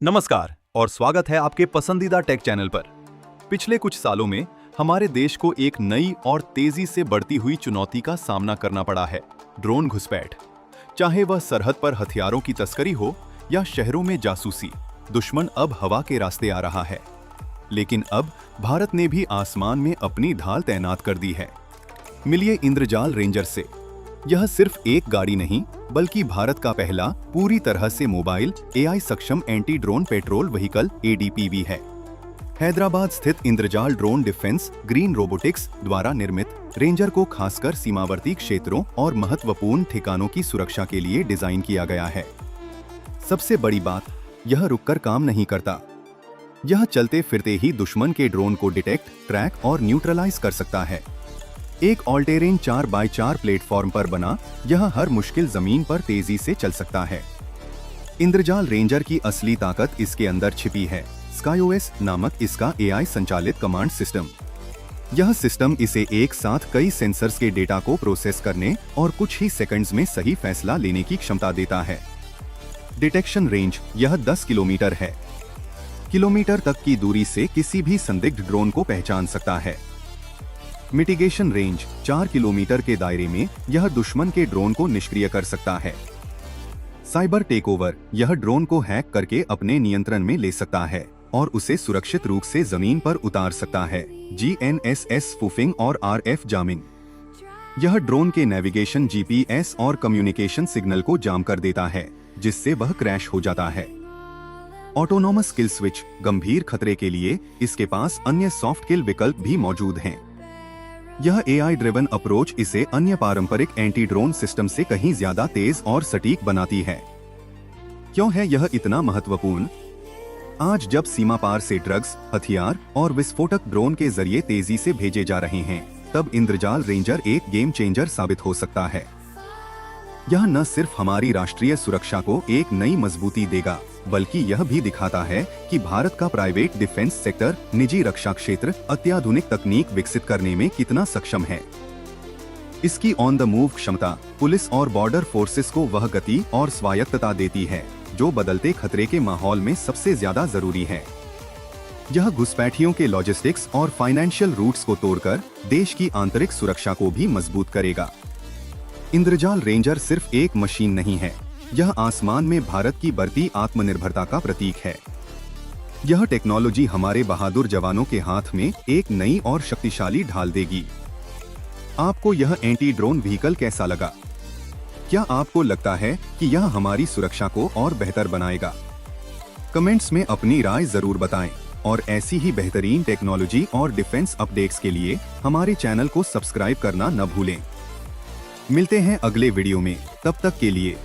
नमस्कार और स्वागत है आपके पसंदीदा टेक चैनल पर। पिछले कुछ सालों में हमारे देश को एक नई और तेजी से बढ़ती हुई चुनौती का सामना करना पड़ा है, ड्रोन घुसपैठ। चाहे वह सरहद पर हथियारों की तस्करी हो या शहरों में जासूसी, दुश्मन अब हवा के रास्ते आ रहा है। लेकिन अब भारत ने भी आसमान में अपनी ढाल तैनात कर दी है। मिलिए इंद्रजाल रेंजर से। यह सिर्फ एक गाड़ी नहीं बल्कि भारत का पहला पूरी तरह से मोबाइल एआई सक्षम एंटी ड्रोन पेट्रोल व्हीकल एडीपीवी है। हैदराबाद स्थित इंद्रजाल ड्रोन डिफेंस ग्रीन रोबोटिक्स द्वारा निर्मित रेंजर को खासकर सीमावर्ती क्षेत्रों और महत्वपूर्ण ठिकानों की सुरक्षा के लिए डिजाइन किया गया है। सबसे बड़ी बात, यह रुककर काम नहीं करता। यह चलते फिरते ही दुश्मन के ड्रोन को डिटेक्ट, ट्रैक और न्यूट्रलाइज कर सकता है। एक ऑल टेरेन 4x4 प्लेटफॉर्म पर बना यह हर मुश्किल जमीन पर तेजी से चल सकता है। इंद्रजाल रेंजर की असली ताकत इसके अंदर छिपी है, स्काईओएस नामक इसका एआई संचालित कमांड सिस्टम। यह सिस्टम इसे एक साथ कई सेंसर्स के डेटा को प्रोसेस करने और कुछ ही सेकंड्स में सही फैसला लेने की क्षमता देता है। डिटेक्शन रेंज यह 10 किलोमीटर है। किलोमीटर तक की दूरी से किसी भी संदिग्ध ड्रोन को पहचान सकता है। मिटिगेशन रेंज 4 किलोमीटर के दायरे में यह दुश्मन के ड्रोन को निष्क्रिय कर सकता है। साइबर टेकओवर यह ड्रोन को हैक करके अपने नियंत्रण में ले सकता है और उसे सुरक्षित रूप से जमीन पर उतार सकता है। जीएनएसएस स्पूफिंग और आरएफ जामिंग यह ड्रोन के नेविगेशन, जीपीएस और कम्युनिकेशन सिग्नल को जाम कर देता है, जिससे वह क्रैश हो जाता है। ऑटोनोमस किल स्विच गंभीर खतरे के लिए इसके पास अन्य सॉफ्ट किल विकल्प भी मौजूद हैं। यह एआई ड्रिवन अप्रोच इसे अन्य पारंपरिक एंटी ड्रोन सिस्टम से कहीं ज्यादा तेज और सटीक बनाती है। क्यों है यह इतना महत्वपूर्ण? आज जब सीमा पार से ड्रग्स, हथियार और विस्फोटक ड्रोन के जरिए तेजी से भेजे जा रहे हैं, तब इंद्रजाल रेंजर एक गेम चेंजर साबित हो सकता है। यह न सिर्फ हमारी राष्ट्रीय सुरक्षा को एक नई मजबूती देगा, बल्कि यह भी दिखाता है कि भारत का प्राइवेट डिफेंस सेक्टर, निजी रक्षा क्षेत्र अत्याधुनिक तकनीक विकसित करने में कितना सक्षम है। इसकी ऑन द मूव क्षमता पुलिस और बॉर्डर फोर्सेस को वह गति और स्वायत्तता देती है जो बदलते खतरे के माहौल में सबसे ज्यादा जरूरी है। यह घुसपैठियों के लॉजिस्टिक्स और फाइनेंशियल रूट्स को तोड़कर देश की आंतरिक सुरक्षा को भी मजबूत करेगा। इंद्रजाल रेंजर सिर्फ एक मशीन नहीं है, यह आसमान में भारत की बढ़ती आत्मनिर्भरता का प्रतीक है। यह टेक्नोलॉजी हमारे बहादुर जवानों के हाथ में एक नई और शक्तिशाली ढाल देगी। आपको यह एंटी ड्रोन व्हीकल कैसा लगा? क्या आपको लगता है कि यह हमारी सुरक्षा को और बेहतर बनाएगा? कमेंट्स में अपनी राय जरूर बताएं और ऐसी ही बेहतरीन टेक्नोलॉजी और डिफेंस अपडेट्स के लिए हमारे चैनल को सब्सक्राइब करना न भूलें। मिलते हैं अगले वीडियो में, तब तक के लिए